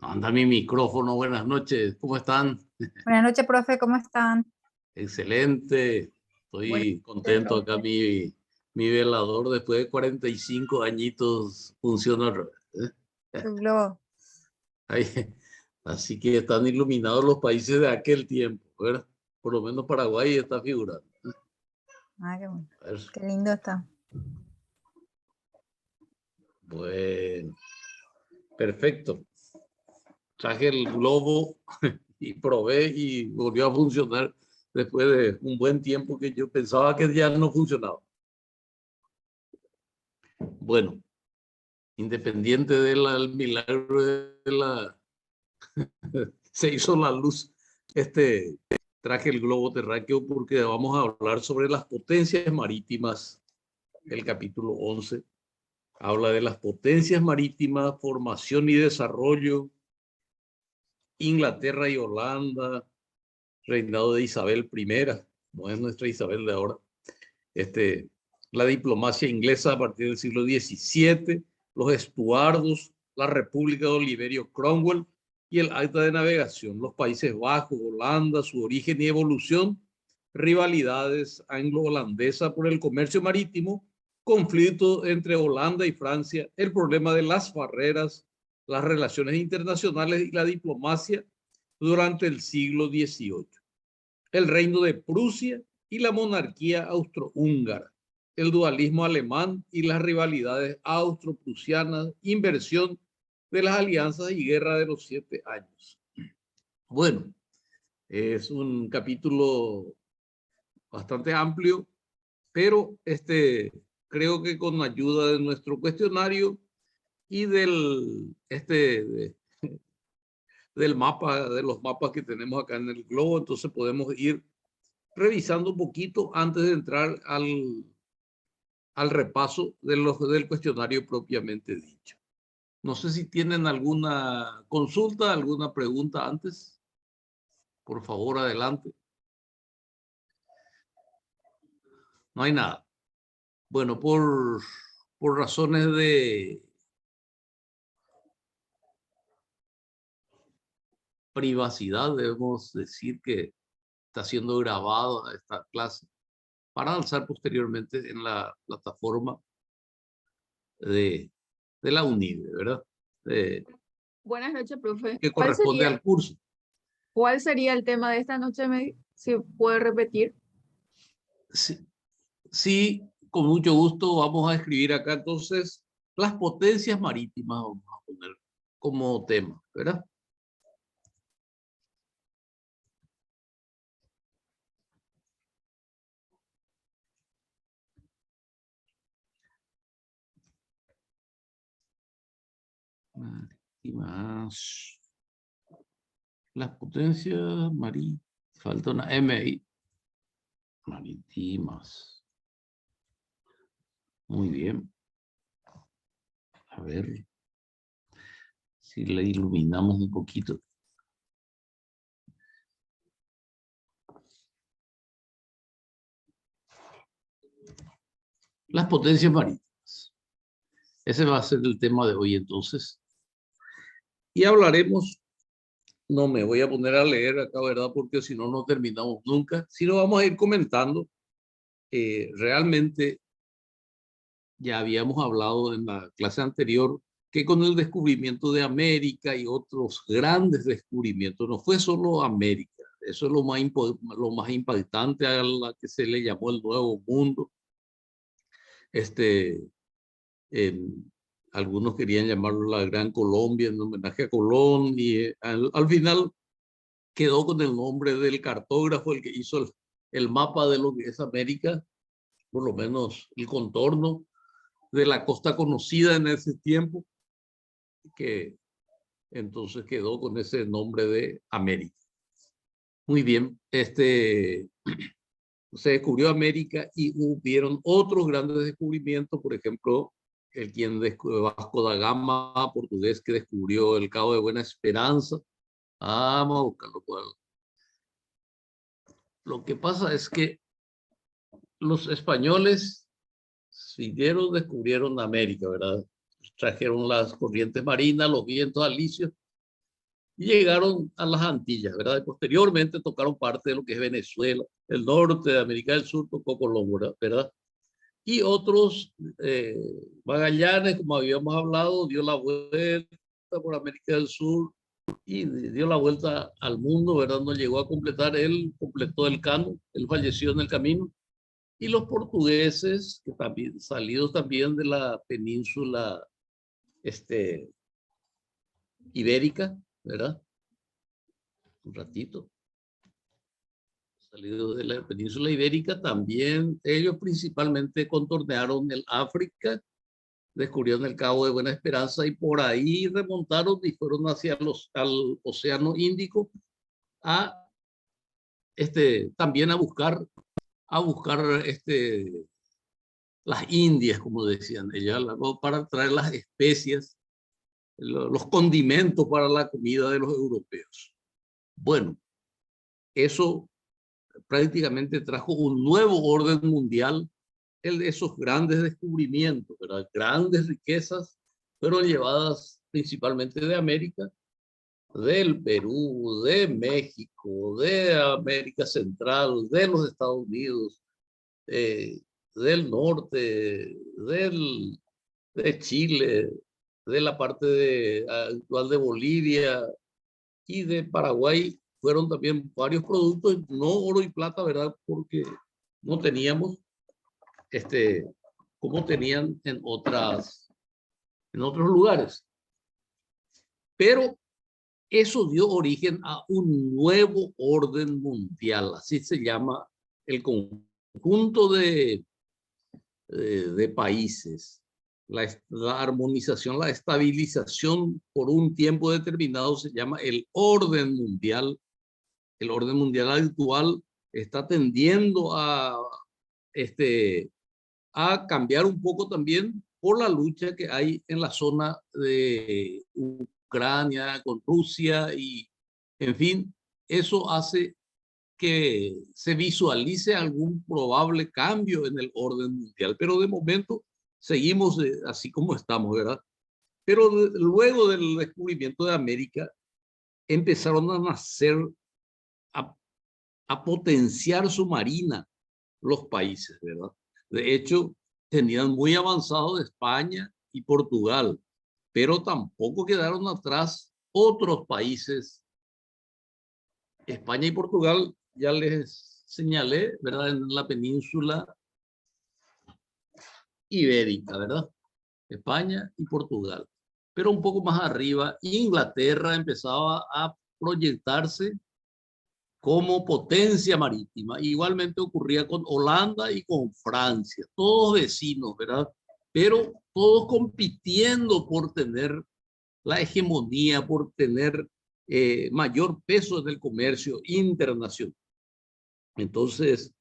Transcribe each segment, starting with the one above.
Anda mi micrófono, buenas noches, ¿cómo están? Buenas noches, profe, ¿cómo están? Excelente, Buenas estoy noches, contento acá, profe. mi velador después de 45 añitos funciona otra vez, ¿eh? Tu globo. Ahí, así que están iluminados los países de aquel tiempo, ¿verdad? Por lo menos Paraguay está figurando. Ah, qué bueno. A ver, Qué lindo está. bueno, perfecto. Traje el globo y probé y volvió a funcionar después de un buen tiempo que yo pensaba que ya no funcionaba. Bueno, independiente del milagro de la, se hizo la luz. Traje el globo terráqueo porque vamos a hablar sobre las potencias marítimas. El capítulo 11 habla de las potencias marítimas, formación y desarrollo, Inglaterra y Holanda, reinado de Isabel I, no es nuestra Isabel de ahora, este, la diplomacia inglesa a partir del siglo XVII, los estuardos, la República de Oliverio Cromwell y el acta de navegación, los Países Bajos, Holanda, su origen y evolución, rivalidades anglo-holandesa por el comercio marítimo, conflicto entre Holanda y Francia, el problema de las barreras, las relaciones internacionales y la diplomacia durante el siglo XVIII, el reino de Prusia y la monarquía austrohúngara, el dualismo alemán y las rivalidades austro-prusianas, inversión de las alianzas y guerra de los 7 años. Bueno, es un capítulo bastante amplio, pero creo que con ayuda de nuestro cuestionario y del mapa, de los mapas que tenemos acá en el globo, entonces podemos ir revisando un poquito antes de entrar al repaso del cuestionario propiamente dicho. No sé si tienen alguna consulta, alguna pregunta antes. Por favor, adelante. No hay nada. Bueno, por razones de privacidad, debemos decir que está siendo grabada esta clase para alzar posteriormente en la plataforma de, de la UNIDE, ¿verdad? Buenas noches, profe. Que corresponde al curso. ¿Cuál sería el tema de esta noche? Si puede repetir. Sí, sí, con mucho gusto vamos a escribir acá entonces las potencias marítimas, vamos a poner como tema, ¿verdad? Marítimas. Las potencias marítimas. Falta una M ahí. Marítimas. Muy bien. A ver si le iluminamos un poquito. Las potencias marítimas. Ese va a ser el tema de hoy entonces. Y hablaremos, no me voy a poner a leer acá, ¿verdad? Porque si no, no terminamos nunca. Sino vamos a ir comentando. Realmente ya habíamos hablado en la clase anterior que con el descubrimiento de América y otros grandes descubrimientos, no fue solo América, eso es lo más impactante a la que se le llamó el Nuevo Mundo. Algunos querían llamarlo la Gran Colombia en homenaje a Colón y al final quedó con el nombre del cartógrafo, el que hizo el mapa de lo que es América, por lo menos el contorno de la costa conocida en ese tiempo, que entonces quedó con ese nombre de América. Muy bien, se descubrió América y hubieron otros grandes descubrimientos, por ejemplo, Vasco da Gama, portugués, que descubrió el Cabo de Buena Esperanza. Vamos a buscarlo por algo. Lo que pasa es que los españoles siguieron, descubrieron América, ¿verdad? Trajeron las corrientes marinas, los vientos alisios, y llegaron a las Antillas, ¿verdad? Y posteriormente tocaron parte de lo que es Venezuela, el norte de América del Sur, tocó Colombia, ¿verdad? Y otros, Magallanes, como habíamos hablado, dio la vuelta por América del Sur y dio la vuelta al mundo, ¿verdad? No llegó a completar, él completó el cano, él falleció en el camino. Y los portugueses, que también, salidos también de la península ibérica, ¿verdad? Un ratito. Salidos de la península ibérica, también ellos principalmente contornearon el África, descubrieron el Cabo de Buena Esperanza y por ahí remontaron y fueron hacia al Océano Índico también a buscar las Indias, como decían ellas, para traer las especias, los condimentos para la comida de los europeos. Bueno, eso prácticamente trajo un nuevo orden mundial, esos grandes descubrimientos, ¿verdad? Grandes riquezas fueron llevadas principalmente de América, del Perú, de México, de América Central, de los Estados Unidos, del norte, de Chile, de la parte actual de Bolivia y de Paraguay. Fueron también varios productos, no oro y plata, ¿verdad? Porque no teníamos como tenían en otros lugares. Pero eso dio origen a un nuevo orden mundial, así se llama el conjunto de países. La armonización, la estabilización por un tiempo determinado se llama el orden mundial. El orden mundial actual está tendiendo a cambiar un poco también por la lucha que hay en la zona de Ucrania con Rusia y, en fin, eso hace que se visualice algún probable cambio en el orden mundial, pero de momento seguimos así como estamos, ¿verdad? Pero luego del descubrimiento de América empezaron a nacer, a potenciar su marina los países, ¿verdad? De hecho, tenían muy avanzado España y Portugal, pero tampoco quedaron atrás otros países. España y Portugal, ya les señalé, ¿verdad? En la península ibérica, ¿verdad? España y Portugal. Pero un poco más arriba, Inglaterra empezaba a proyectarse como potencia marítima. Igualmente ocurría con Holanda y con Francia, todos vecinos, ¿verdad? Pero todos compitiendo por tener la hegemonía, por tener mayor peso en el comercio internacional. Entonces,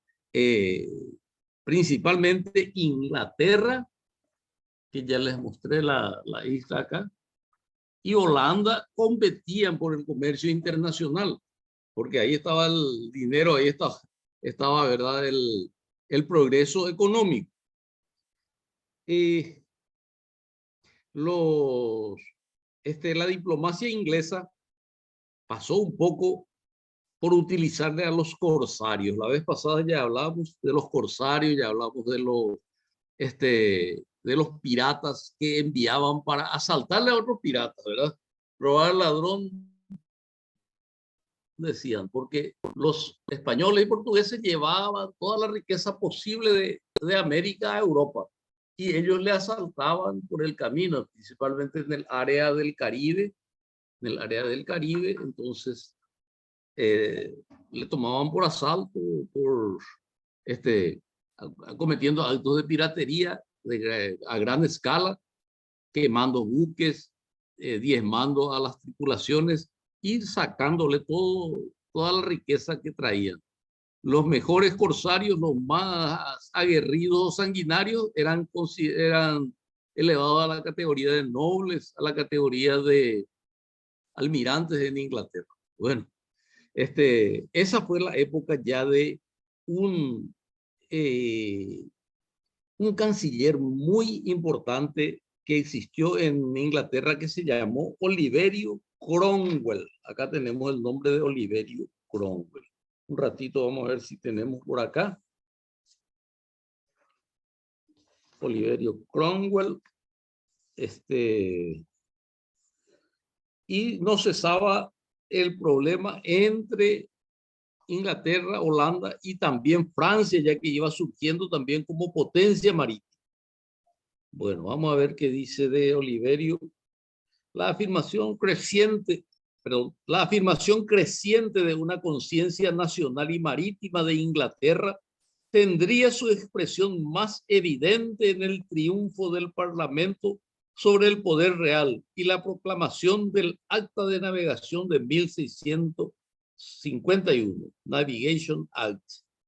principalmente Inglaterra, que ya les mostré la isla acá, y Holanda competían por el comercio internacional, porque ahí estaba el dinero, ahí estaba ¿verdad? El progreso económico. La diplomacia inglesa pasó un poco por utilizarle a los corsarios. La vez pasada ya hablábamos de los corsarios, ya hablamos de los piratas que enviaban para asaltarle a otros piratas, ¿verdad? Robar ladrón, decían, porque los españoles y portugueses llevaban toda la riqueza posible de América a Europa y ellos le asaltaban por el camino, principalmente en el área del Caribe, entonces le tomaban por asalto, cometiendo actos de piratería a gran escala, quemando buques, diezmando a las tripulaciones y sacándole toda la riqueza que traían. Los mejores corsarios, los más aguerridos, sanguinarios, eran elevados a la categoría de nobles, a la categoría de almirantes en Inglaterra. Bueno, esa fue la época ya de un canciller muy importante que existió en Inglaterra que se llamó Oliverio Cromwell. Acá tenemos el nombre de Oliverio Cromwell. Un ratito vamos a ver si tenemos por acá. Oliverio Cromwell. Y no cesaba el problema entre Inglaterra, Holanda y también Francia, ya que iba surgiendo también como potencia marítima. Bueno, vamos a ver qué dice de Oliverio. La afirmación creciente de una conciencia nacional y marítima de Inglaterra tendría su expresión más evidente en el triunfo del Parlamento sobre el poder real y la proclamación del Acta de Navegación de 1651, Navigation Act,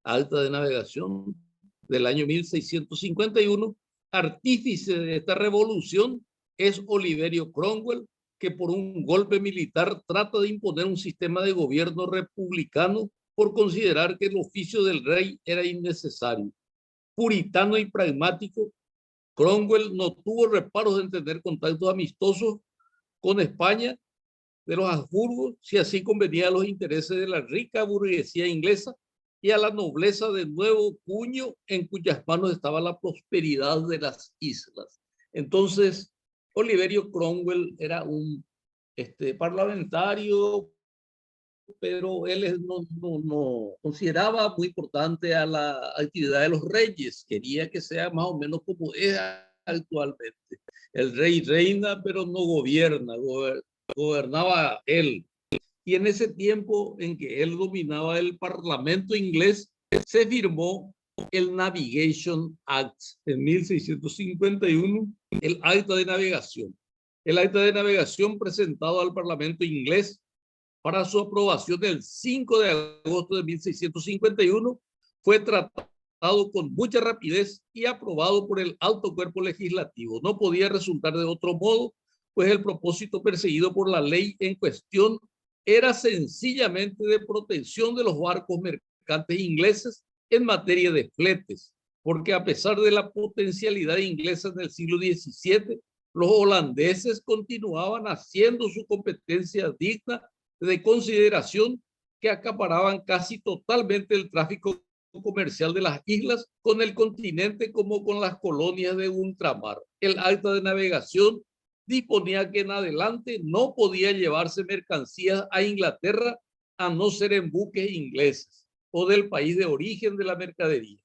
Acta de Navegación del año 1651. Artífice de esta revolución es Oliverio Cromwell, que por un golpe militar trata de imponer un sistema de gobierno republicano por considerar que el oficio del rey era innecesario. Puritano y pragmático, Cromwell no tuvo reparos en tener contactos amistosos con España de los Habsburgos, si así convenía a los intereses de la rica burguesía inglesa y a la nobleza de nuevo cuño en cuyas manos estaba la prosperidad de las islas. Entonces, Oliverio Cromwell era un parlamentario, pero él no consideraba muy importante a la actividad de los reyes. Quería que sea más o menos como es actualmente. El rey reina, pero no gobierna, gobernaba él. Y en ese tiempo en que él dominaba el Parlamento inglés, se firmó el Navigation Act en 1651, el Acta de Navegación. El Acta de Navegación presentado al Parlamento inglés para su aprobación el 5 de agosto de 1651 fue tratado con mucha rapidez y aprobado por el alto cuerpo legislativo. No podía resultar de otro modo, pues el propósito perseguido por la ley en cuestión era sencillamente de protección de los barcos mercantes ingleses en materia de fletes, porque a pesar de la potencialidad inglesa en el siglo XVII, los holandeses continuaban haciendo su competencia digna de consideración, que acaparaban casi totalmente el tráfico comercial de las islas con el continente como con las colonias de ultramar. El Acta de Navegación disponía que en adelante no podía llevarse mercancías a Inglaterra a no ser en buques ingleses o del país de origen de la mercadería.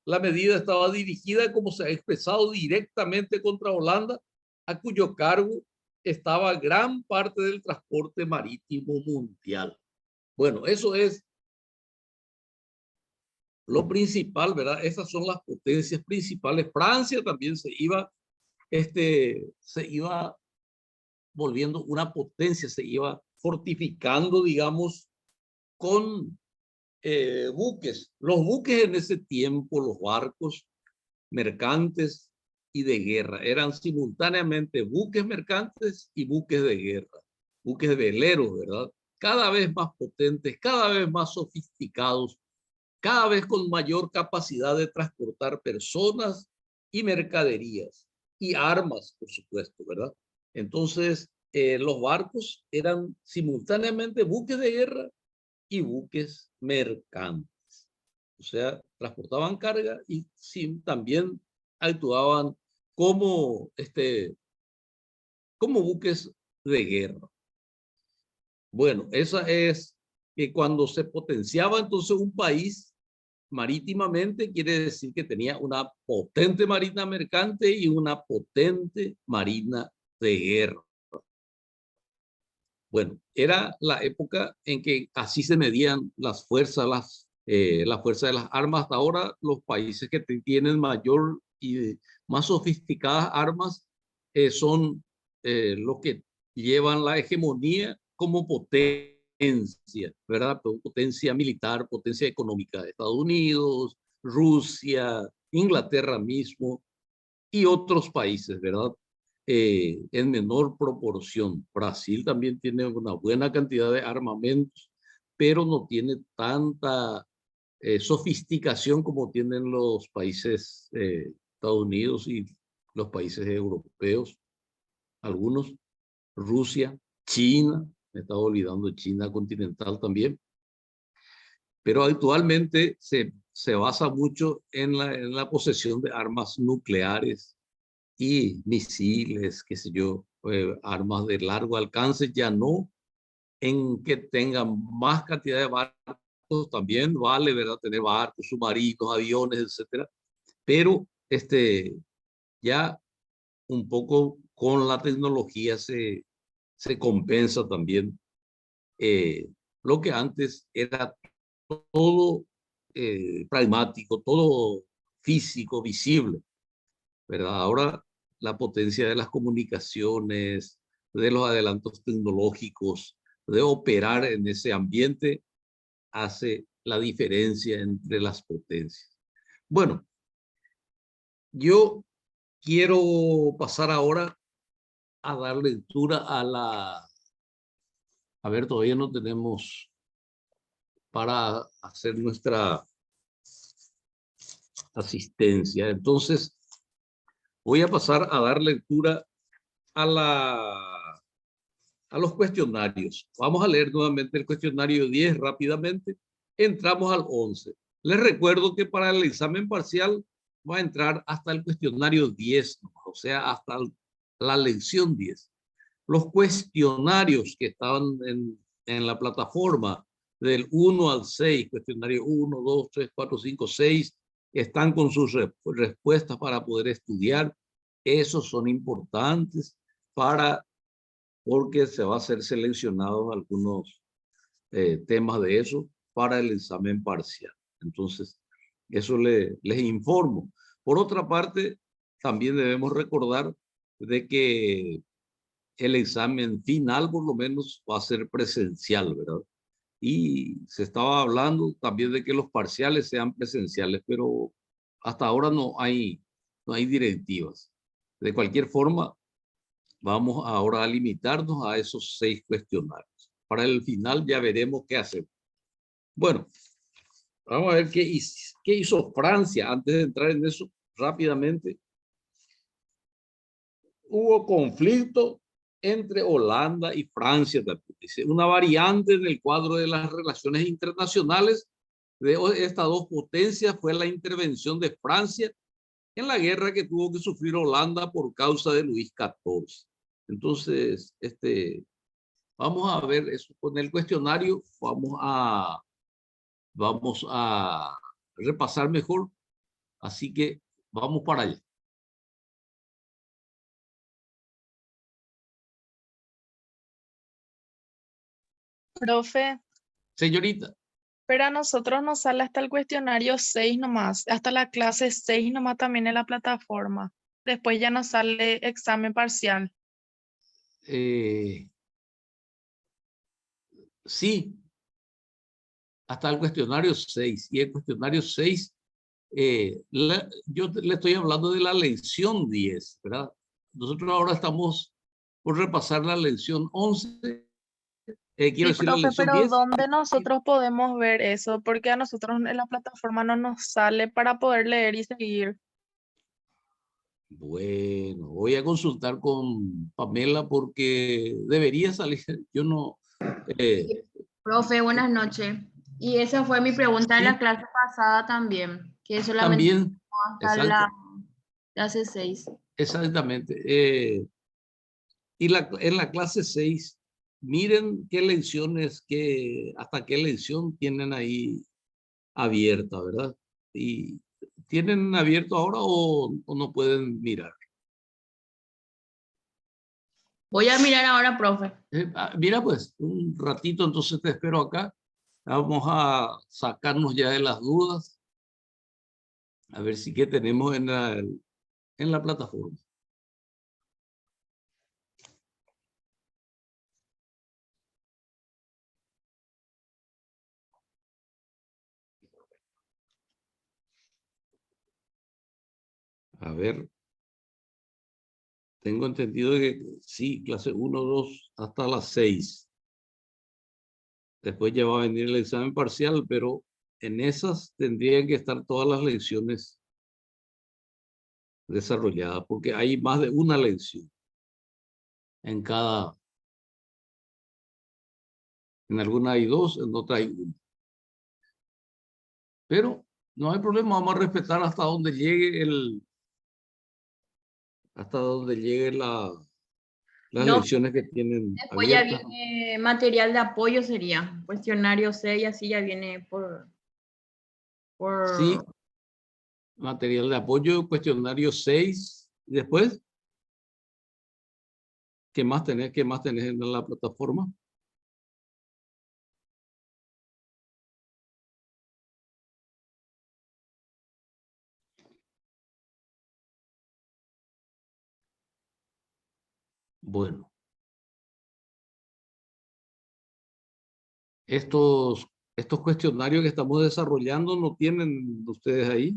La medida estaba dirigida, como se ha expresado, directamente contra Holanda, a cuyo cargo estaba gran parte del transporte marítimo mundial. Bueno, eso es lo principal, ¿verdad? Esas son las potencias principales. Francia también se iba volviendo una potencia, se iba fortificando, digamos, con buques. Los buques en ese tiempo, los barcos mercantes y de guerra, eran simultáneamente buques mercantes y buques de guerra, buques veleros, ¿verdad? Cada vez más potentes, cada vez más sofisticados, cada vez con mayor capacidad de transportar personas y mercaderías y armas, por supuesto, ¿verdad? Entonces, los barcos eran simultáneamente buques de guerra y buques mercantes. O sea, transportaban carga y también actuaban como, como buques de guerra. Bueno, esa es que cuando se potenciaba entonces un país marítimamente, quiere decir que tenía una potente marina mercante y una potente marina de guerra. Bueno, era la época en que así se medían las fuerzas, la fuerza de las armas. Hasta ahora los países que tienen mayor y más sofisticadas armas son los que llevan la hegemonía como potencia, ¿verdad? Potencia militar, potencia económica. Estados Unidos, Rusia, Inglaterra mismo y otros países, ¿verdad? En menor proporción. Brasil también tiene una buena cantidad de armamentos, pero no tiene tanta sofisticación como tienen los países Estados Unidos y los países europeos, algunos, Rusia, China, me estaba olvidando China continental también. Pero actualmente se basa mucho en la posesión de armas nucleares y misiles, qué sé yo, armas de largo alcance, ya no en que tengan más cantidad de barcos, también vale, ¿verdad? Tener barcos, submarinos, aviones, etcétera, pero ya un poco con la tecnología se compensa también lo que antes era todo pragmático, todo físico, visible, ¿verdad? Ahora la potencia de las comunicaciones, de los adelantos tecnológicos, de operar en ese ambiente, hace la diferencia entre las potencias. Bueno, yo quiero pasar ahora a dar lectura a la... A ver, todavía no tenemos para hacer nuestra asistencia. Entonces, voy a pasar a dar lectura a los cuestionarios. Vamos a leer nuevamente el cuestionario 10 rápidamente. Entramos al 11. Les recuerdo que para el examen parcial va a entrar hasta el cuestionario 10, o sea, hasta la lección 10. Los cuestionarios que estaban en la plataforma del 1 al 6, cuestionario 1, 2, 3, 4, 5, 6, están con sus respuestas para poder estudiar. Esos son importantes porque se va a ser seleccionados algunos temas de eso para el examen parcial. Entonces, eso les informo. Por otra parte, también debemos recordar de que el examen final, por lo menos, va a ser presencial, ¿verdad? Y se estaba hablando también de que los parciales sean presenciales, pero hasta ahora no hay directivas. De cualquier forma, vamos ahora a limitarnos a esos 6 cuestionarios. Para el final ya veremos qué hacer. Bueno, vamos a ver qué hizo Francia. Antes de entrar en eso, rápidamente. Hubo conflicto entre Holanda y Francia. Dice, una variante en el cuadro de las relaciones internacionales de estas dos potencias fue la intervención de Francia en la guerra que tuvo que sufrir Holanda por causa de Luis XIV. Entonces, vamos a ver eso con el cuestionario. Vamos a repasar mejor. Así que vamos para allá. Profe, Señorita. pero a nosotros nos sale hasta el cuestionario 6 nomás, hasta la clase 6 nomás también en la plataforma. Después ya nos sale examen parcial. Sí, hasta el cuestionario 6. Y el cuestionario 6, yo le estoy hablando de la lección 10, ¿verdad? Nosotros ahora estamos por repasar la lección 11. Quiero Sí, decir la profe, lección pero 10. ¿dónde nosotros podemos ver eso? Porque a nosotros en la plataforma no nos sale para poder leer y seguir. Bueno, voy a consultar con Pamela porque debería salir. Yo no... Sí, profe, buenas noches. Y esa fue mi pregunta en la sí, clase pasada también, que solamente también, hasta la exacto, clase 6. exactamente. Y en la clase 6, miren qué lecciones, hasta qué lección tienen ahí abierta, ¿verdad? Y ¿tienen abierto ahora o no pueden mirar? Voy a mirar ahora, profe. Mira, pues, un ratito, entonces te espero acá. Vamos a sacarnos ya de las dudas. A ver si qué tenemos en la plataforma. A ver, tengo entendido que sí, clase 1, 2, hasta las 6. Después ya va a venir el examen parcial, pero en esas tendrían que estar todas las lecciones desarrolladas, porque hay más de una lección en cada En alguna hay 2, en otra hay 1. Pero no hay problema, vamos a respetar hasta donde llegue las No, lecciones que tienen después ya abiertas. viene material de apoyo, sería cuestionario 6, así ya viene Sí, por material de apoyo, cuestionario 6. Después, ¿qué más tenés en la plataforma? Bueno, estos cuestionarios que estamos desarrollando, ¿no tienen ustedes ahí?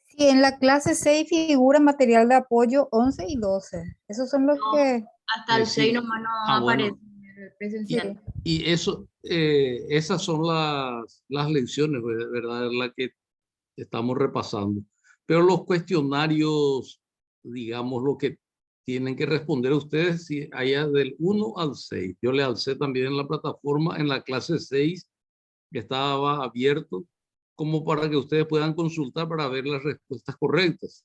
Sí, en la clase 6 figura material de apoyo 11 y 12. Esos son los No. que... hasta el Sí. 6 nomás no aparece Bueno. presencial. Y eso, esas son las lecciones, ¿verdad? La que estamos repasando. Pero los cuestionarios, digamos, lo que tienen que responder ustedes, si allá del 1 al 6. Yo le alcé también en la plataforma, en la clase 6, que estaba abierto, como para que ustedes puedan consultar para ver las respuestas correctas.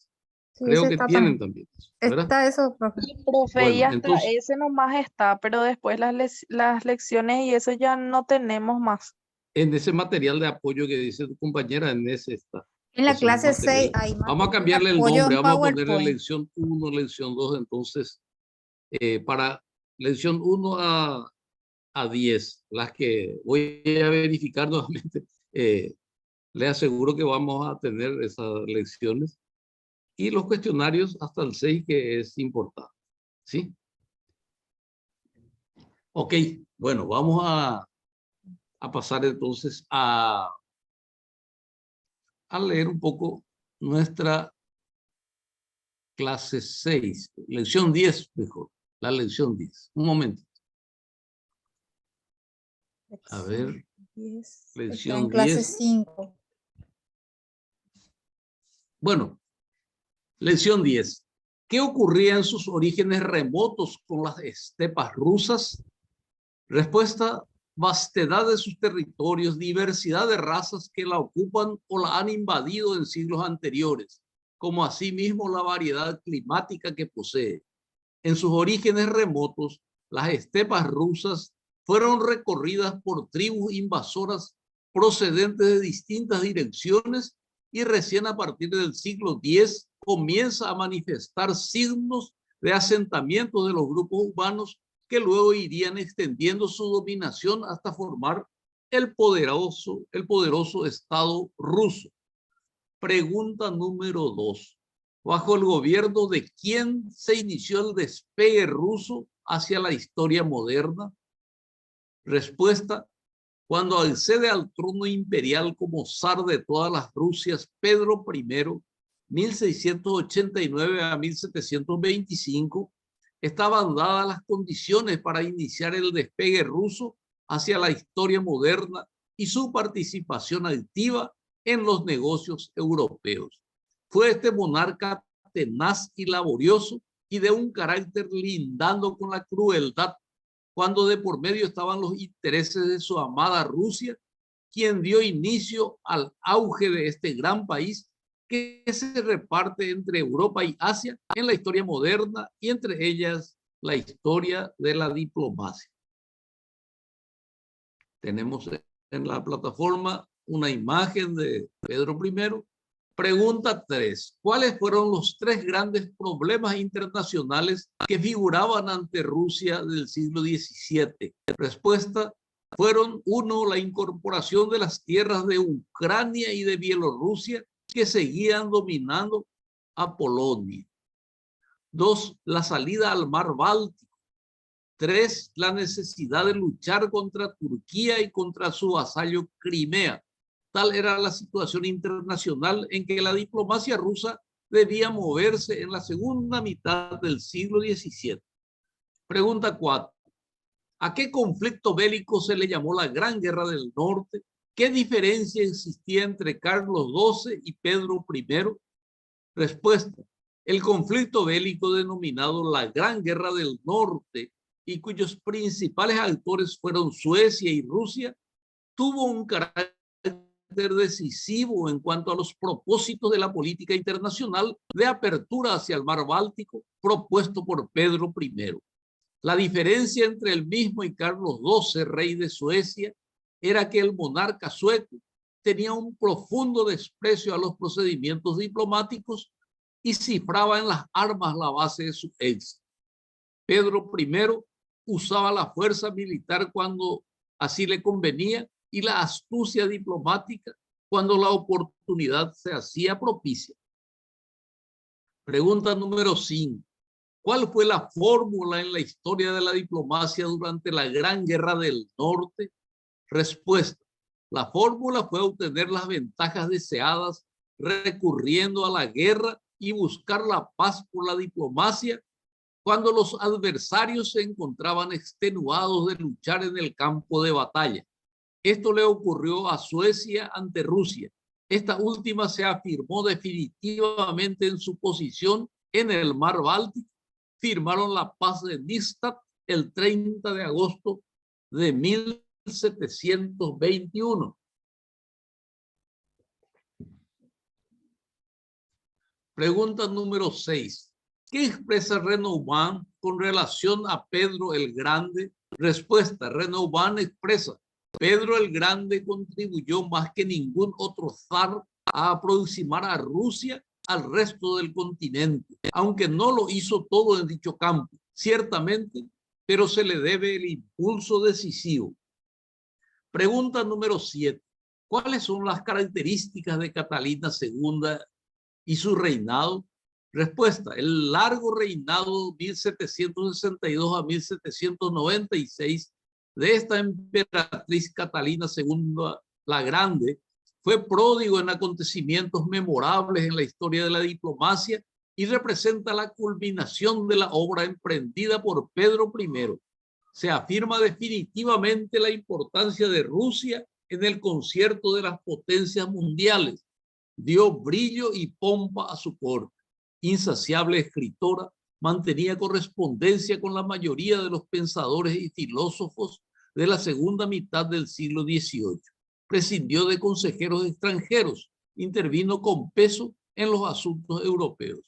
Sí, Creo ese que está tienen también. también, ¿verdad? Está eso, profe. Y profe, y Bueno, hasta entonces, ese nomás está, pero después las lecciones y eso ya no tenemos más. en ese material de apoyo que dice tu compañera, en ese está. En la Ese clase 6 material. hay Vamos a material de cambiarle el apoyo nombre, en vamos a ponerle PowerPoint. lección 1, lección 2, entonces, para lección 1 a 10, las que voy a verificar nuevamente, les aseguro que vamos a tener esas lecciones, y los cuestionarios hasta el 6, que es importante, ¿sí? Ok, bueno, vamos a pasar entonces a leer un poco nuestra clase 6, lección 10 mejor, la lección 10. Un momento. A ver, Está en lección clase 10. 5. Bueno, lección 10. ¿Qué ocurría en sus orígenes remotos con las estepas rusas? Respuesta: vastedad de sus territorios, diversidad de razas que la ocupan o la han invadido en siglos anteriores, como asimismo la variedad climática que posee. En sus orígenes remotos, las estepas rusas fueron recorridas por tribus invasoras procedentes de distintas direcciones, y recién a partir del siglo X comienza a manifestar signos de asentamiento de los grupos humanos que luego irían extendiendo su dominación hasta formar el poderoso Estado ruso. Pregunta número 2. ¿Bajo el gobierno de quién se inició el despegue ruso hacia la historia moderna? Respuesta: cuando accede al trono imperial como zar de todas las Rusias, Pedro I, 1689 a 1725, estaban dadas las condiciones para iniciar el despegue ruso hacia la historia moderna y su participación activa en los negocios europeos. Fue este monarca tenaz y laborioso y de un carácter lindando con la crueldad, cuando de por medio estaban los intereses de su amada Rusia, quien dio inicio al auge de este gran país que se reparte entre Europa y Asia en la historia moderna, y entre ellas la historia de la diplomacia. Tenemos en la plataforma una imagen de Pedro I. Pregunta 3. ¿Cuáles fueron los 3 grandes problemas internacionales que figuraban ante Rusia del siglo XVII? Respuesta: fueron 1. La incorporación de las tierras de Ucrania y de Bielorrusia, que seguían dominando a Polonia. 2. La salida al mar Báltico. 3. La necesidad de luchar contra Turquía y contra su vasallo Crimea. Tal era la situación internacional en que la diplomacia rusa debía moverse en la segunda mitad del siglo XVII. Pregunta 4. ¿A qué conflicto bélico se le llamó la Gran Guerra del Norte? ¿Qué diferencia existía entre Carlos XII y Pedro I? Respuesta: el conflicto bélico denominado la Gran Guerra del Norte y cuyos principales actores fueron Suecia y Rusia, tuvo un carácter decisivo en cuanto a los propósitos de la política internacional de apertura hacia el mar Báltico propuesto por Pedro I. La diferencia entre el mismo y Carlos XII, rey de Suecia, era que el monarca sueco tenía un profundo desprecio a los procedimientos diplomáticos y cifraba en las armas la base de su éxito. Pedro I usaba la fuerza militar cuando así le convenía y la astucia diplomática cuando la oportunidad se hacía propicia. Pregunta número 5. ¿Cuál fue la fórmula en la historia de la diplomacia durante la Gran Guerra del Norte? Respuesta. La fórmula fue obtener las ventajas deseadas recurriendo a la guerra y buscar la paz por la diplomacia cuando los adversarios se encontraban extenuados de luchar en el campo de batalla. Esto le ocurrió a Suecia ante Rusia. Esta última se afirmó definitivamente en su posición en el mar Báltico. Firmaron la paz de Nystad el 30 de agosto de 1721. Pregunta número 6. ¿Qué expresa Renaud con relación a Pedro el Grande? Respuesta. Renaud expresa: Pedro el Grande contribuyó más que ningún otro zar a aproximar a Rusia al resto del continente, aunque no lo hizo todo en dicho campo, ciertamente, pero se le debe el impulso decisivo. Pregunta número 7. ¿Cuáles son las características de Catalina II y su reinado? Respuesta. El largo reinado 1762 a 1796 de esta emperatriz Catalina II la Grande fue pródigo en acontecimientos memorables en la historia de la diplomacia y representa la culminación de la obra emprendida por Pedro I. Se afirma definitivamente la importancia de Rusia en el concierto de las potencias mundiales. Dio brillo y pompa a su corte. Insaciable escritora, mantenía correspondencia con la mayoría de los pensadores y filósofos de la segunda mitad del siglo XVIII. Prescindió de consejeros extranjeros, intervino con peso en los asuntos europeos.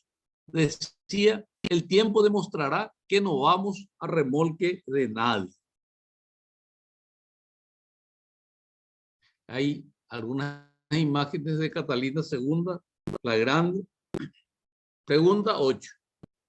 Decía: el tiempo demostrará que no vamos a remolque de nadie. Hay algunas imágenes de Catalina II la Grande. Pregunta 8.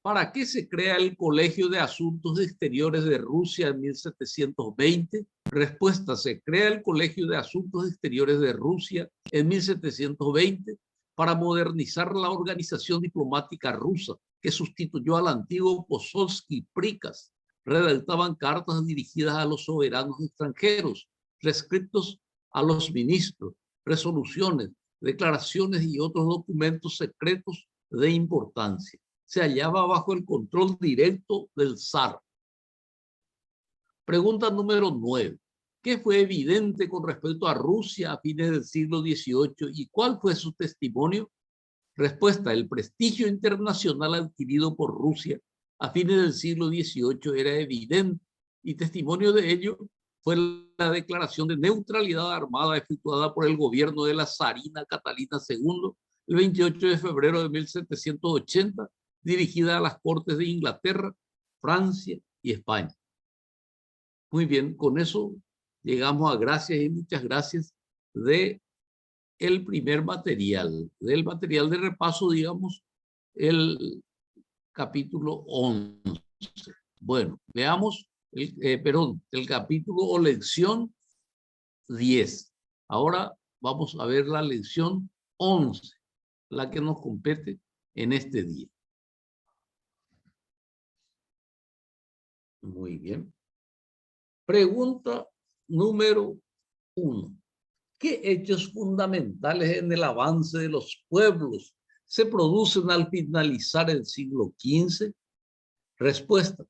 ¿Para qué se crea el Colegio de Asuntos Exteriores de Rusia en 1720? Respuesta. Se crea el Colegio de Asuntos Exteriores de Rusia en 1720 para modernizar la organización diplomática rusa, que sustituyó al antiguo Posolsky-Prikas. Redactaban cartas dirigidas a los soberanos extranjeros, rescriptos a los ministros, resoluciones, declaraciones y otros documentos secretos de importancia. Se hallaba bajo el control directo del zar. Pregunta número 9. ¿Qué fue evidente con respecto a Rusia a fines del siglo XVIII y cuál fue su testimonio? Respuesta. El prestigio internacional adquirido por Rusia a fines del siglo XVIII era evidente y testimonio de ello fue la declaración de neutralidad armada efectuada por el gobierno de la zarina Catalina II el 28 de febrero de 1780, dirigida a las cortes de Inglaterra, Francia y España. Muy bien, con eso llegamos a gracias y muchas gracias de el primer material, del material de repaso, digamos, el capítulo 11. Bueno, veamos, el capítulo o lección 10. Ahora vamos a ver la lección 11, la que nos compete en este día. Muy bien. Pregunta número 1. ¿Qué hechos fundamentales en el avance de los pueblos se producen al finalizar el siglo XV? Respuesta.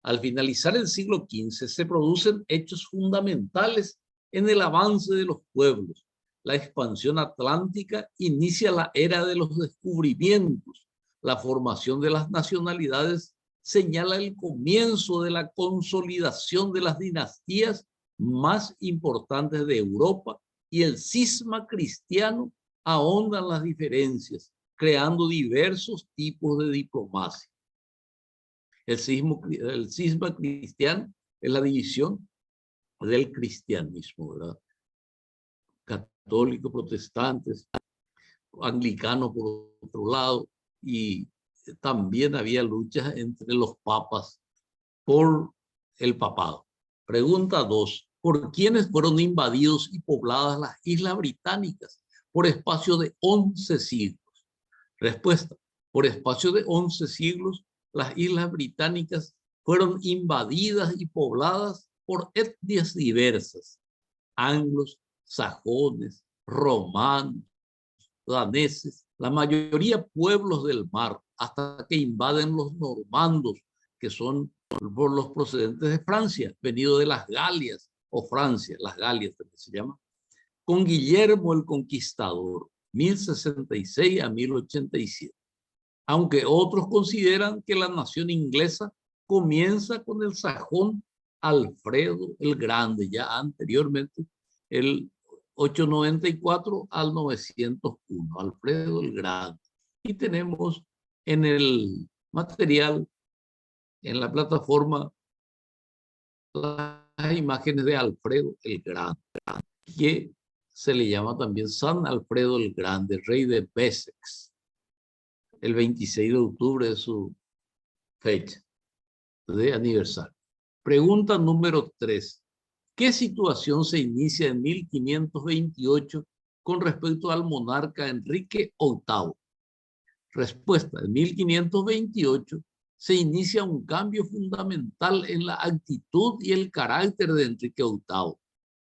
Al finalizar el siglo XV se producen hechos fundamentales en el avance de los pueblos. La expansión atlántica inicia la era de los descubrimientos, la formación de las nacionalidades señala el comienzo de la consolidación de las dinastías más importantes de Europa y el cisma cristiano ahonda las diferencias, creando diversos tipos de diplomacia. El cisma cristiano es la división del cristianismo, ¿verdad? Católicos, protestantes, anglicanos por otro lado, y también había luchas entre los papas por el papado. Pregunta 2. ¿Por quiénes fueron invadidos y pobladas las islas británicas por espacio de 11 siglos? Respuesta. Por espacio de 11 siglos, las islas británicas fueron invadidas y pobladas por etnias diversas: anglos, sajones, romanos, daneses, la mayoría pueblos del mar, hasta que invaden los normandos, que son por los procedentes de Francia, venidos de las Galias, o Francia, las Galias también se llama, con Guillermo el Conquistador, 1066 a 1087. Aunque otros consideran que la nación inglesa comienza con el sajón Alfredo el Grande, ya anteriormente, el 894 al 901, Alfredo el Grande. Y tenemos en el material, en la plataforma, las imágenes de Alfredo el Grande, que se le llama también San Alfredo el Grande, rey de Wessex, el 26 de octubre de su fecha de aniversario. Pregunta número 3. ¿Qué situación se inicia en 1528 con respecto al monarca Enrique VIII? Respuesta. En 1528 se inicia un cambio fundamental en la actitud y el carácter de Enrique VIII,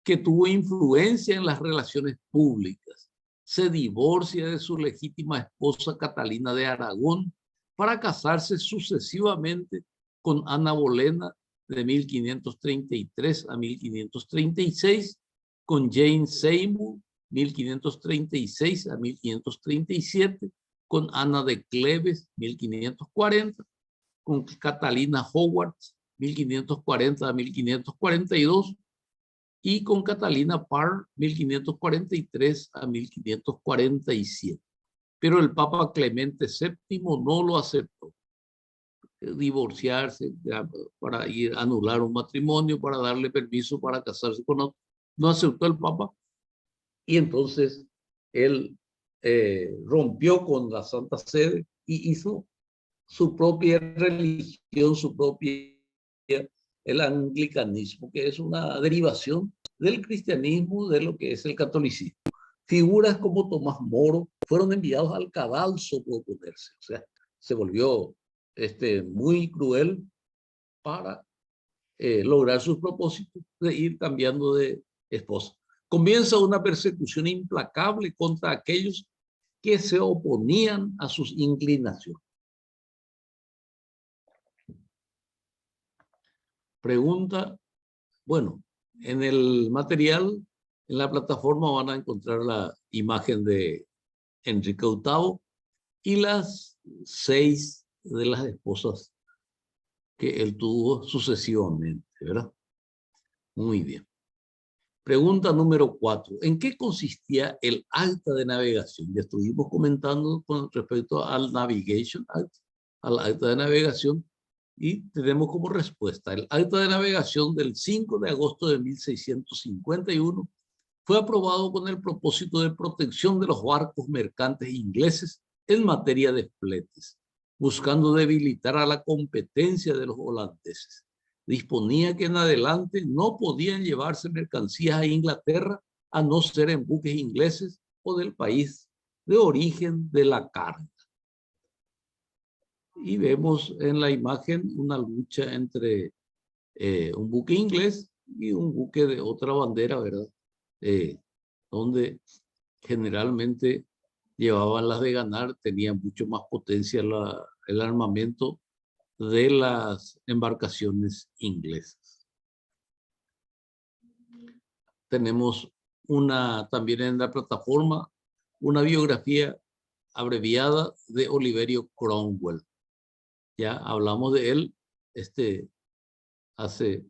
que tuvo influencia en las relaciones públicas. Se divorcia de su legítima esposa Catalina de Aragón para casarse sucesivamente con Ana Bolena de 1533 a 1536, con Jane Seymour 1536 a 1537, con Ana de Cleves 1540, con Catalina Howard 1540 a 1542 y con Catalina Parr 1543 a 1547. Pero el Papa Clemente VII no lo aceptó. Divorciarse para ir a anular un matrimonio, para darle permiso para casarse con otro. No aceptó el Papa y entonces él rompió con la Santa Sede y hizo su propia religión, su propia, el anglicanismo, que es una derivación del cristianismo, de lo que es el catolicismo. Figuras como Tomás Moro fueron enviados al cadalso por oponerse, o sea, se volvió muy cruel para lograr sus propósitos de ir cambiando de esposa. Comienza una persecución implacable contra aquellos que se oponían a sus inclinaciones. Pregunta, bueno, en el material, en la plataforma van a encontrar la imagen de Enrique VIII y las 6 de las esposas que él tuvo sucesivamente, ¿verdad? Muy bien. Pregunta número 4. ¿En qué consistía el acta de navegación? Ya estuvimos comentando con respecto al Navigation Act, al acta de navegación, y tenemos como respuesta: el acta de navegación del 5 de agosto de 1651 fue aprobado con el propósito de protección de los barcos mercantes ingleses en materia de fletes, buscando debilitar a la competencia de los holandeses. Disponía que en adelante no podían llevarse mercancías a Inglaterra a no ser en buques ingleses o del país de origen de la carga. Y vemos en la imagen una lucha entre un buque inglés y un buque de otra bandera, ¿verdad? Donde generalmente llevaban las de ganar, tenían mucho más potencia el armamento de las embarcaciones inglesas. Tenemos también en la plataforma una biografía abreviada de Oliverio Cromwell. Ya hablamos de él hace,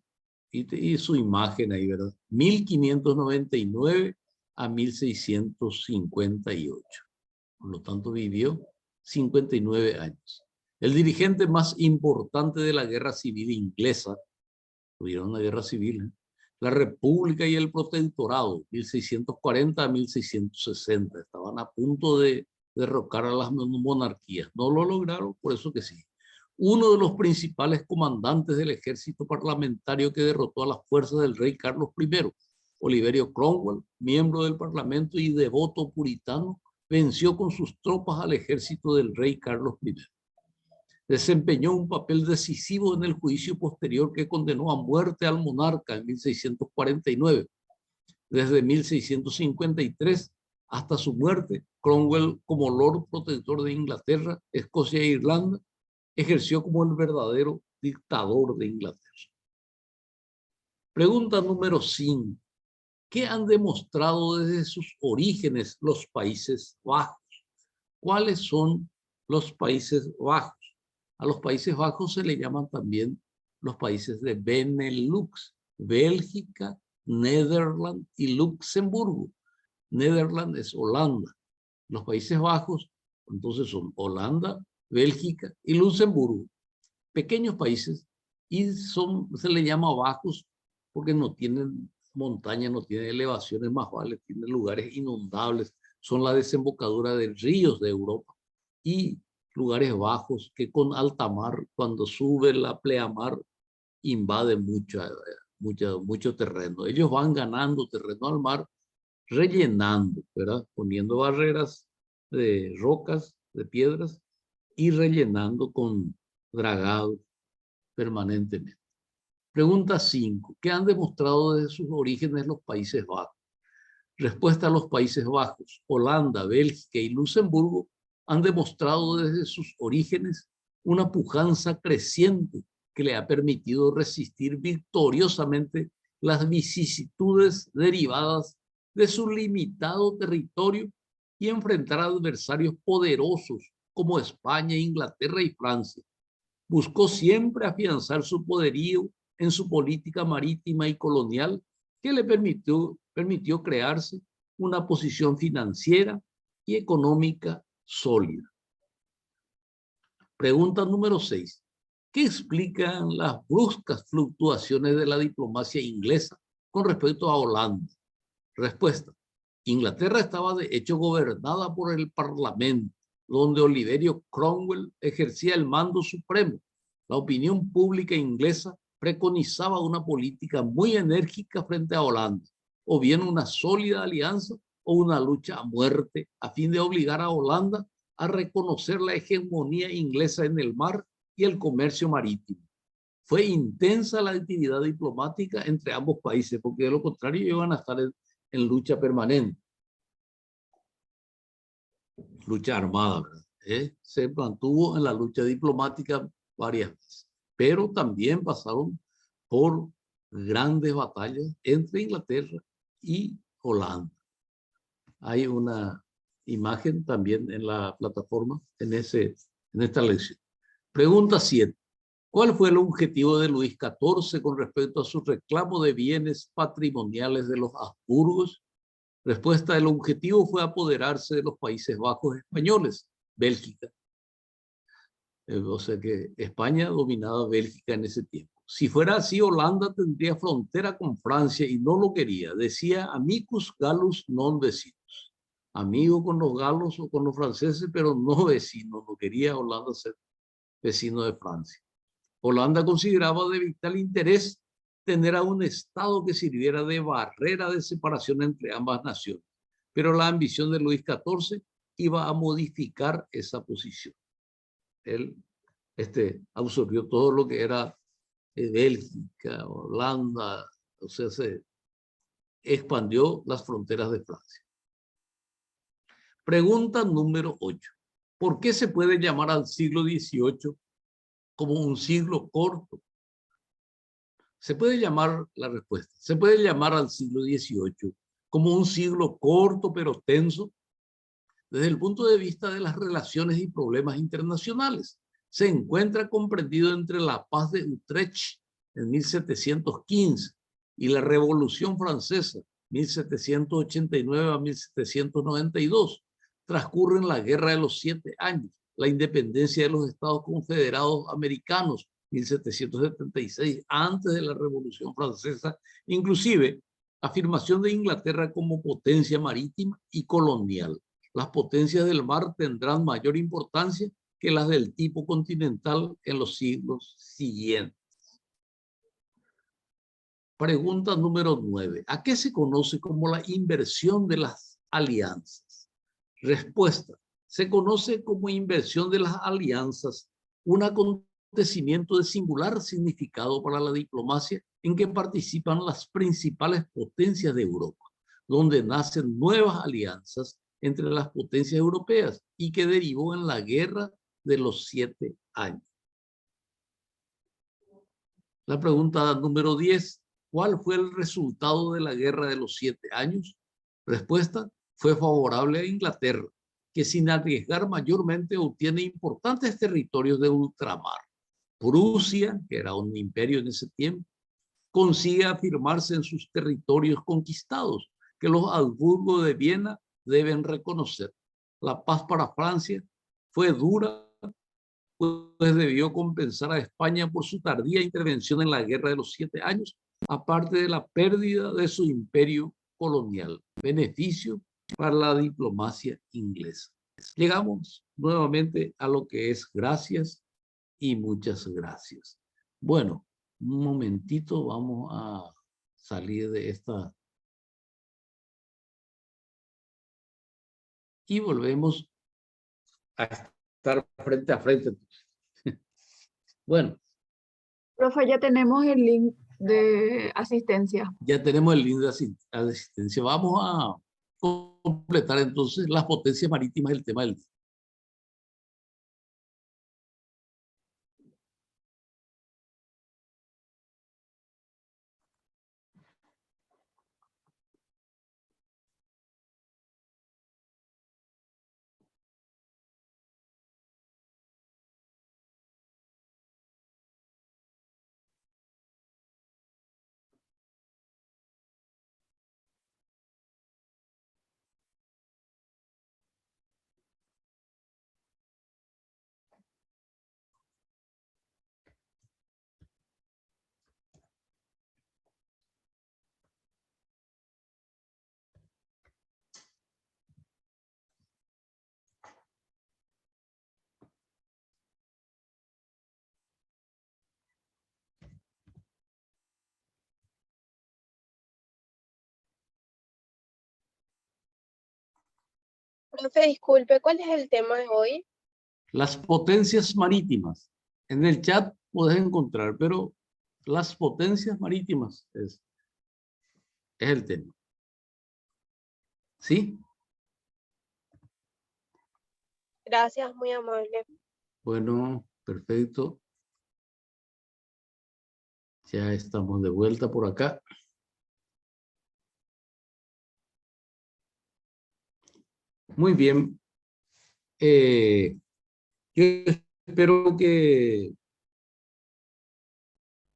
y su imagen ahí, ¿verdad? 1599 a 1658. Por lo tanto, vivió 59 años. El dirigente más importante de la guerra civil inglesa, tuvieron una guerra civil, ¿eh? La República y el Protectorado, 1640 a 1660. Estaban a punto de derrocar a las monarquías. No lo lograron, por eso que sí. Uno de los principales comandantes del ejército parlamentario que derrotó a las fuerzas del rey Carlos I, Oliverio Cromwell, miembro del parlamento y devoto puritano, venció con sus tropas al ejército del rey Carlos I. Desempeñó un papel decisivo en el juicio posterior que condenó a muerte al monarca en 1649. Desde 1653 hasta su muerte, Cromwell, como Lord Protector de Inglaterra, Escocia e Irlanda, ejerció como el verdadero dictador de Inglaterra. Pregunta número 5. ¿Qué han demostrado desde sus orígenes los Países Bajos? ¿Cuáles son los Países Bajos? A los Países Bajos se le llaman también los países de Benelux, Bélgica, Nederland y Luxemburgo. Nederland es Holanda. Los Países Bajos, entonces, son Holanda, Bélgica y Luxemburgo. Pequeños países, y se le llama bajos porque no tienen montañas, no tienen elevaciones más bajas, tienen lugares inundables, son la desembocadura de ríos de Europa y lugares bajos que con alta mar, cuando sube la pleamar, invade mucho terreno. Ellos van ganando terreno al mar, rellenando, ¿verdad? Poniendo barreras de rocas, de piedras, y rellenando con dragado permanentemente. Pregunta 5. ¿Qué han demostrado desde sus orígenes los Países Bajos? Respuesta: a los Países Bajos, Holanda, Bélgica y Luxemburgo han demostrado desde sus orígenes una pujanza creciente que le ha permitido resistir victoriosamente las vicisitudes derivadas de su limitado territorio y enfrentar adversarios poderosos como España, Inglaterra y Francia. Buscó siempre afianzar su poderío en su política marítima y colonial, que le permitió crearse una posición financiera y económica sólida. Pregunta número 6. ¿Qué explican las bruscas fluctuaciones de la diplomacia inglesa con respecto a Holanda? Respuesta: Inglaterra estaba de hecho gobernada por el Parlamento, donde Oliverio Cromwell ejercía el mando supremo. La opinión pública inglesa preconizaba una política muy enérgica frente a Holanda, o bien una sólida alianza o una lucha a muerte, a fin de obligar a Holanda a reconocer la hegemonía inglesa en el mar y el comercio marítimo. Fue intensa la actividad diplomática entre ambos países, porque de lo contrario iban a estar en lucha permanente. Lucha armada, ¿verdad? Se mantuvo en la lucha diplomática varias veces, pero también pasaron por grandes batallas entre Inglaterra y Holanda. Hay una imagen también en la plataforma en esta lección. Pregunta 7. ¿Cuál fue el objetivo de Luis XIV con respecto a su reclamo de bienes patrimoniales de los Habsburgos? Respuesta: el objetivo fue apoderarse de los Países Bajos españoles, Bélgica. O sea que España dominaba Bélgica en ese tiempo. Si fuera así, Holanda tendría frontera con Francia y no lo quería. Decía amicus Gallus non vecinos. Amigo con los galos o con los franceses, pero no vecinos. No quería Holanda ser vecino de Francia. Holanda consideraba de vital interés tener a un Estado que sirviera de barrera de separación entre ambas naciones. Pero la ambición de Luis XIV iba a modificar esa posición. Él absorbió todo lo que era Bélgica, Holanda, o sea, se expandió las fronteras de Francia. Pregunta número 8. ¿Por qué se puede llamar al siglo XVIII como un siglo corto? Se puede llamar, la respuesta, se puede llamar al siglo XVIII como un siglo corto pero tenso desde el punto de vista de las relaciones y problemas internacionales. se encuentra comprendido entre la Paz de Utrecht en 1715 y la Revolución Francesa, 1789 a 1792. Transcurren la Guerra de los 7 años, la independencia de los Estados Confederados Americanos, 1776, antes de la Revolución Francesa, inclusive afirmación de Inglaterra como potencia marítima y colonial. Las potencias del mar tendrán mayor importancia que las del tipo continental en los siglos siguientes. Pregunta número 9. ¿A qué se conoce como la inversión de las alianzas? Respuesta. Se conoce como inversión de las alianzas un acontecimiento de singular significado para la diplomacia en que participan las principales potencias de Europa, donde nacen nuevas alianzas entre las potencias europeas y que derivó en la Guerra de los 7 años. La pregunta número 10. ¿Cuál fue el resultado de la Guerra de los 7 años? Respuesta. Fue favorable a Inglaterra, que sin arriesgar mayormente obtiene importantes territorios de ultramar. Prusia, que era un imperio en ese tiempo, consigue afirmarse en sus territorios conquistados, que los Habsburgo de Viena deben reconocer. La paz para Francia fue dura, pues debió compensar a España por su tardía intervención en la Guerra de los 7 años, aparte de la pérdida de su imperio colonial. Beneficio para la diplomacia inglesa. Llegamos nuevamente a lo que es gracias y muchas gracias. Bueno, un momentito, vamos a salir de esta y volvemos a estar frente a frente. Bueno. Profe, ya tenemos el link de asistencia. Ya tenemos el link de asistencia. Vamos a completar entonces las potencias marítimas del tema del día. Profe, disculpe, ¿cuál es el tema de hoy? Las potencias marítimas. En el chat puedes encontrar, pero las potencias marítimas es el tema. ¿Sí? Gracias, muy amable. Bueno, perfecto. Ya estamos de vuelta por acá. Muy bien. Yo espero que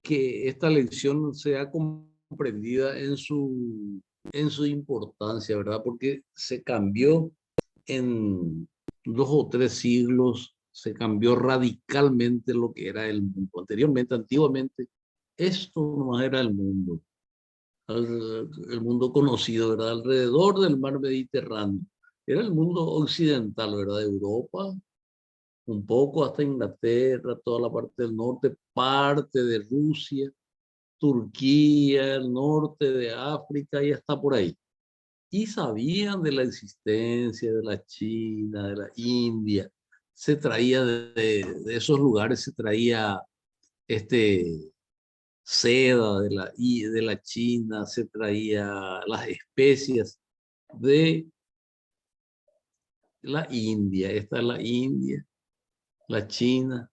esta lección sea comprendida en su importancia, ¿verdad? Porque se cambió en 2 o 3 siglos, se cambió radicalmente lo que era el mundo. Anteriormente, antiguamente, esto no era el mundo. El mundo conocido, ¿verdad? Alrededor del mar Mediterráneo. Era el mundo occidental, ¿verdad? Europa, un poco hasta Inglaterra, toda la parte del norte, parte de Rusia, Turquía, el norte de África y hasta por ahí. Y sabían de la existencia de la China, de la India. Se traía de esos lugares, se traía seda de la China, se traía las especias de la India. Esta es la India, la China,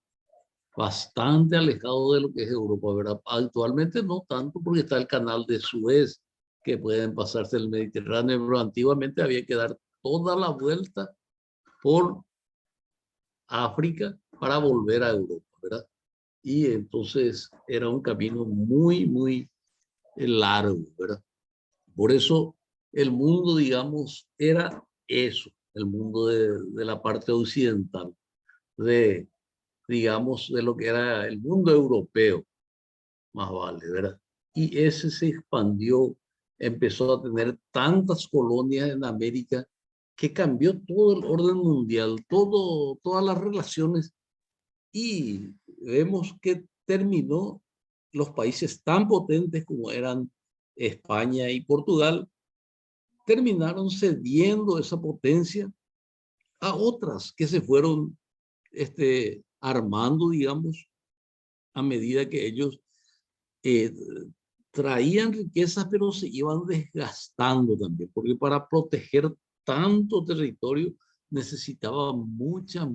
bastante alejado de lo que es Europa, ¿verdad? Actualmente no tanto porque está el canal de Suez, que pueden pasarse el Mediterráneo, pero antiguamente había que dar toda la vuelta por África para volver a Europa, ¿verdad? Y entonces era un camino muy, muy largo, ¿verdad? Por eso el mundo, digamos, era eso, el mundo de la parte occidental, de, digamos, de lo que era el mundo europeo, más vale, ¿verdad? Y ese se expandió, empezó a tener tantas colonias en América que cambió todo el orden mundial, todas las relaciones, y vemos que terminó los países tan potentes como eran España y Portugal, terminaron cediendo esa potencia a otras que se fueron armando, digamos, a medida que ellos eh, traían riquezas, pero se iban desgastando también, porque para proteger tanto territorio necesitaba mucha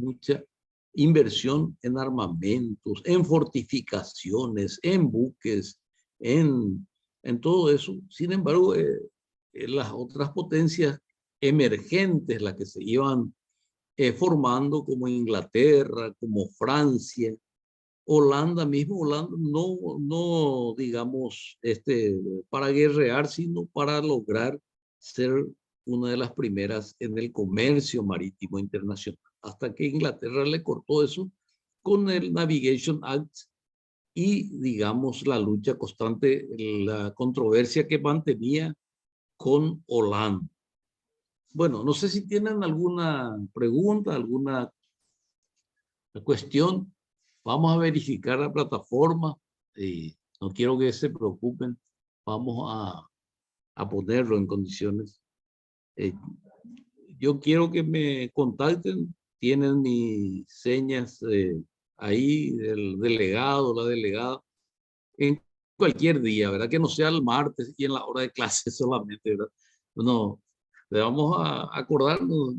inversión en armamentos, en fortificaciones, en buques, en todo eso. Sin embargo, las otras potencias emergentes, las que se iban formando como Inglaterra, como Francia, Holanda mismo, Holanda no digamos, para guerrear, sino para lograr ser una de las primeras en el comercio marítimo internacional, hasta que Inglaterra le cortó eso con el Navigation Act y, digamos, la lucha constante, la controversia que mantenía con Holanda. Bueno, no sé si tienen alguna pregunta, alguna cuestión. Vamos a verificar la plataforma. No quiero que se preocupen. Vamos a ponerlo en condiciones. Yo quiero que me contacten. Tienen mis señas ahí, del delegado, la delegada, en cualquier día, ¿verdad? Que no sea el martes y en la hora de clase solamente, ¿verdad? No, le vamos a acordarnos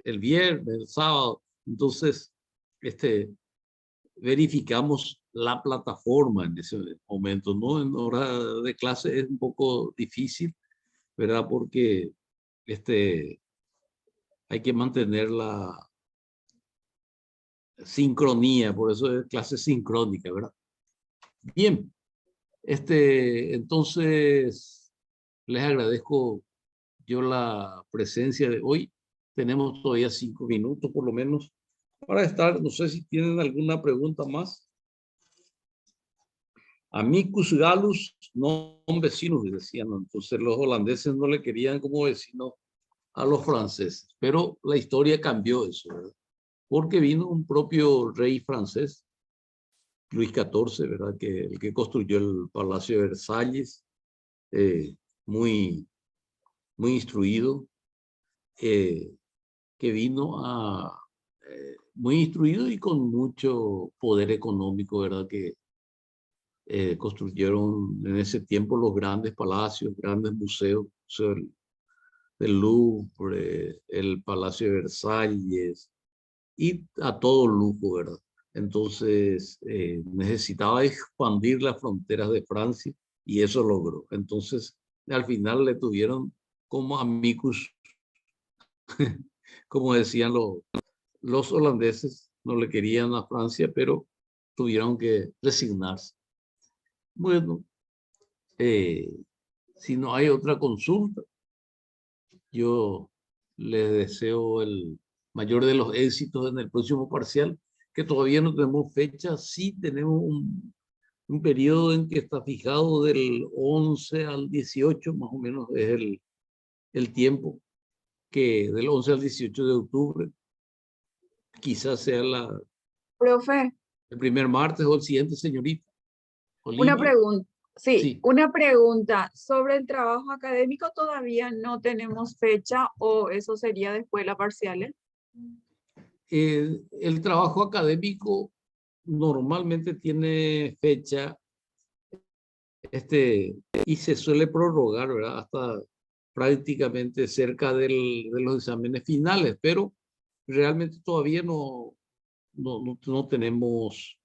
el viernes, el sábado. Entonces, verificamos la plataforma en ese momento, ¿no? En hora de clase es un poco difícil, ¿verdad? Porque hay que mantener la sincronía, por eso es clase sincrónica, ¿verdad? Bien, entonces les agradezco yo la presencia de hoy. Tenemos todavía 5 minutos por lo menos para estar. No sé si tienen alguna pregunta más. Amicus Gallus, no vecinos, decían. Entonces los holandeses no le querían como vecinos a los franceses. Pero la historia cambió eso, ¿verdad? Porque vino un propio rey francés, Luis XIV, ¿verdad? El que construyó el Palacio de Versalles, muy instruido, que vino muy instruido y con mucho poder económico, ¿verdad? Que construyeron en ese tiempo los grandes palacios, grandes museos, del Louvre, el Palacio de Versalles, y a todo lujo, ¿verdad? Entonces necesitaba expandir las fronteras de Francia y eso logró. Entonces al final le tuvieron como amicus, como decían los holandeses, no le querían a Francia, pero tuvieron que resignarse. Bueno, si no hay otra consulta, yo les deseo el mayor de los éxitos en el próximo parcial, que todavía no tenemos fecha. Sí tenemos un periodo en que está fijado del 11 al 18, más o menos es el tiempo, que del 11 al 18 de octubre, quizás sea Profe, el primer martes o el siguiente, señorita una Olivia. pregunta. Sí, Sí. una pregunta. Sobre el trabajo académico, ¿todavía no tenemos fecha o eso sería después de las parciales? El trabajo académico normalmente tiene fecha y se suele prorrogar, ¿verdad? Hasta prácticamente cerca de los exámenes finales, pero realmente todavía no tenemos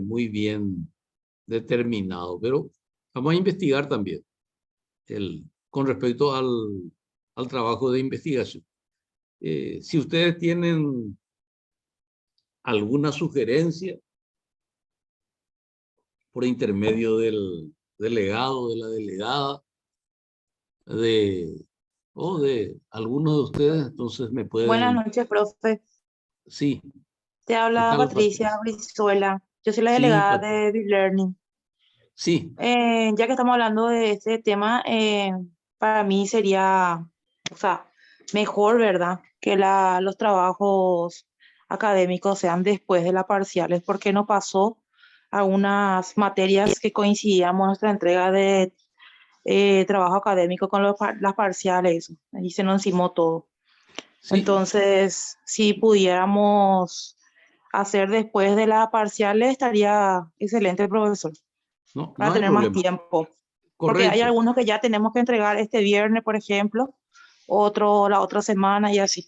muy bien determinado, pero vamos a investigar también con respecto al trabajo de investigación. Si ustedes tienen alguna sugerencia por intermedio del delegado, de la delegada, o de algunos de ustedes, entonces me Buenas pueden... noches, profe. Sí, Te ¿qué habla tal, Patricia Brizuela. Yo soy la Sí, delegada de BitLearning. sí, Ya que estamos hablando de este tema, para mí sería, o sea, mejor, ¿verdad? Que los trabajos académicos sean después de las parciales, porque no pasó algunas materias que coincidíamos nuestra entrega de trabajo académico con las parciales, y se nos encimó todo. sí, Entonces, si pudiéramos hacer después de las parciales, estaría excelente, profesor, no, no para hay tener más problema. tiempo. Porque hay Correcto. algunos que ya tenemos que entregar este viernes, por ejemplo, otro la otra semana y así.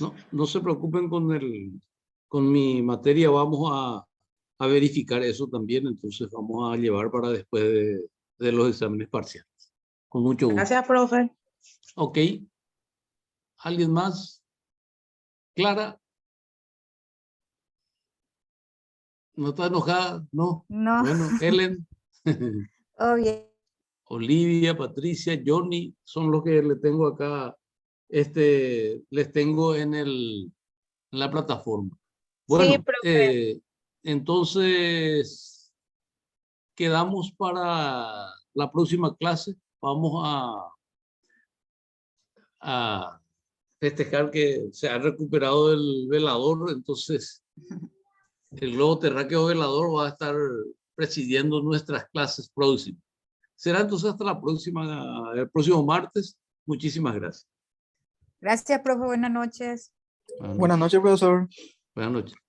No, no se preocupen con mi materia, vamos a verificar eso también, entonces vamos a llevar para después de los exámenes parciales. Con mucho gusto. Gracias, profe. Ok. ¿Alguien más? Clara, ¿no está enojada? No. No, Bueno, Ellen, todo bien. Olivia, Patricia, Johnny, son los que le tengo acá, les tengo en la plataforma. Sí, Bueno, profe. entonces quedamos para la próxima clase. Vamos a festejar que se ha recuperado el velador, entonces el globo terráqueo velador va a estar presidiendo nuestras clases próximas. Será entonces hasta la próxima, el próximo martes. Muchísimas gracias. Gracias, profe. Buenas noches. Buenas Buenas noches. noches, profesor. Buenas noches.